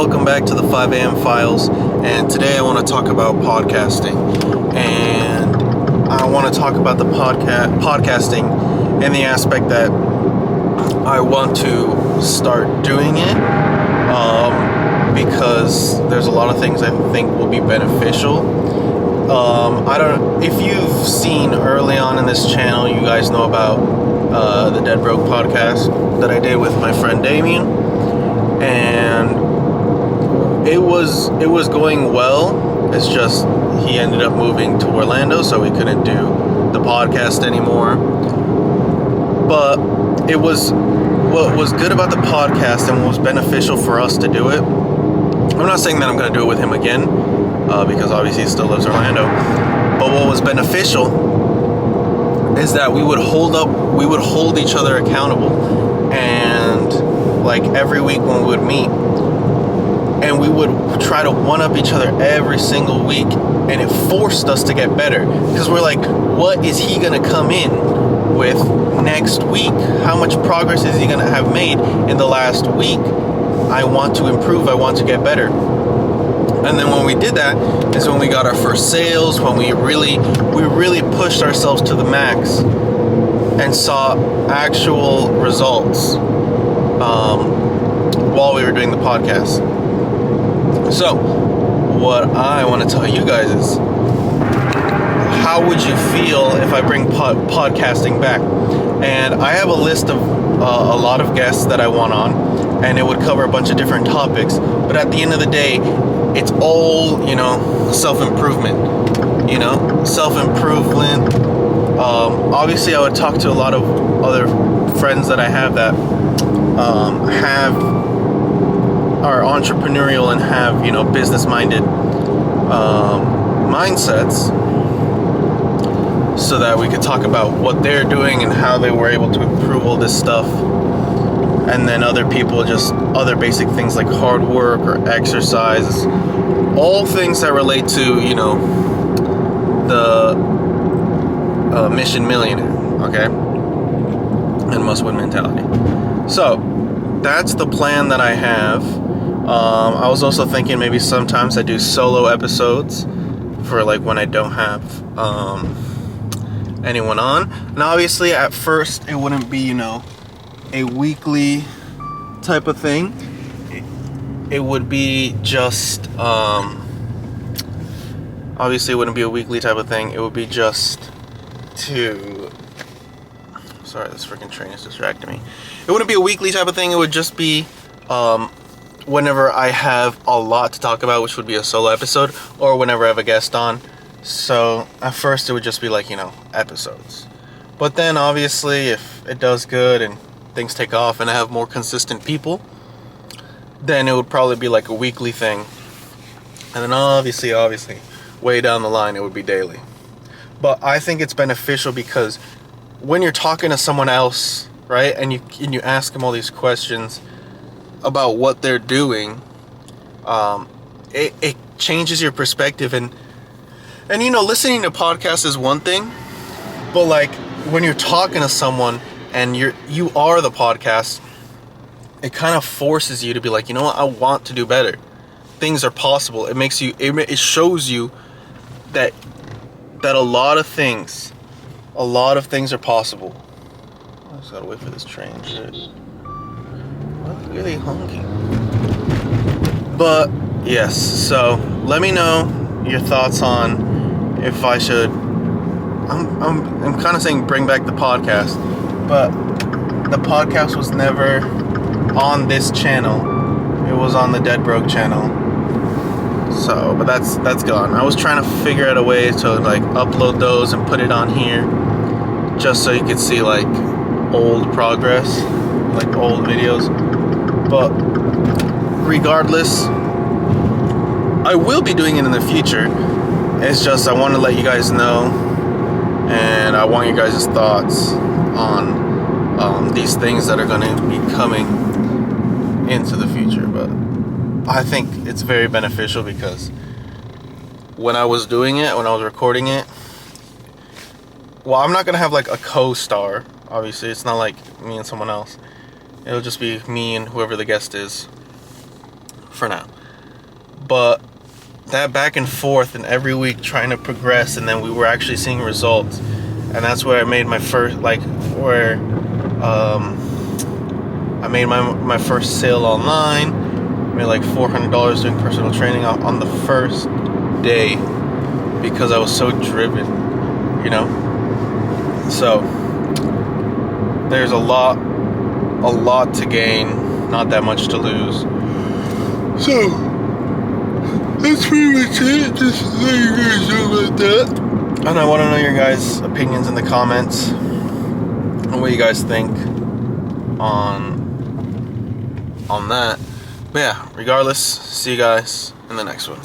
welcome back to the 5 a.m. Files, and today I want to talk about podcasting, and I want to talk about the podcasting in the aspect that I want to start doing it, because there's a lot of things I think will be beneficial. I don't if you've seen early on in this channel, you guys know about the Dead Broke podcast that I did with my friend Damien, and it was going well. It's just he ended up moving to Orlando, so we couldn't do the podcast anymore. But it was what was good about the podcast and what was beneficial for us to do it. I'm not saying that I'm going to do it with him again, because obviously he still lives in Orlando. But what was beneficial is that we would hold each other accountable, and like every week when we would meet, and we would try to one-up each other every single week, and it forced us to get better, because we're like, what is he going to come in with next week? How much progress is he going to have made in the last week? I want to improve, I want to get better. And then when we did that is when we got our first sales, when we really pushed ourselves to the max and saw actual results while we were doing the podcast. So what I want to tell you guys is, how would you feel if I bring podcasting back? And I have a list of a lot of guests that I want on, and it would cover a bunch of different topics. But at the end of the day, it's all, self-improvement. Self-improvement. Obviously, I would talk to a lot of other friends that I have that are entrepreneurial and have, business-minded mindsets, so that we could talk about what they're doing and how they were able to improve all this stuff. And then other people, just other basic things like hard work or exercise, all things that relate to, the Mission Millionaire, okay? And must-win mentality. So, that's the plan that I have. I was also thinking maybe sometimes I do solo episodes for like when I don't have anyone on. And obviously at first it wouldn't be, a weekly type of thing. It would be just obviously it wouldn't be a weekly type of thing. It would be just to sorry, this freaking train is distracting me. It wouldn't be a weekly type of thing. It would just be whenever I have a lot to talk about, which would be a solo episode, or whenever I have a guest on. So at first it would just be like, episodes. But then obviously if it does good and things take off and I have more consistent people, then it would probably be like a weekly thing. And then obviously, way down the line it would be daily. But I think it's beneficial because when you're talking to someone else, right, and you ask them all these questions about what they're doing, it changes your perspective. And listening to podcasts is one thing, but like when you're talking to someone and you are the podcast, it kind of forces you to be like, I want to do better. Things are possible. It shows you that a lot of things are possible. I just gotta wait for this train. What's really honking? But yes, so let me know your thoughts on if I should. I'm kind of saying bring back the podcast, but the podcast was never on this channel. It was on the Dead Broke channel. So, but that's gone. I was trying to figure out a way to like upload those and put it on here, just so you could see like old progress, like old videos. But regardless, I will be doing it in the future. It's just I want to let you guys know, and I want you guys' thoughts on these things that are going to be coming into the future. But I think it's very beneficial because when I was doing it, when I was recording it, well, I'm not going to have like a co-star, obviously. It's not like me and someone else. It'll just be me and whoever the guest is for now. But that back and forth and every week trying to progress, and then we were actually seeing results, and that's where I made my first, like, where I made my first sale online, made like $400 doing personal training on the first day, because I was so driven, you know. So there's a lot to gain, not that much to lose. So that's pretty much it. Just let you guys know about that. And I want to know your guys' opinions in the comments on what you guys think on that. But yeah, regardless, see you guys in the next one.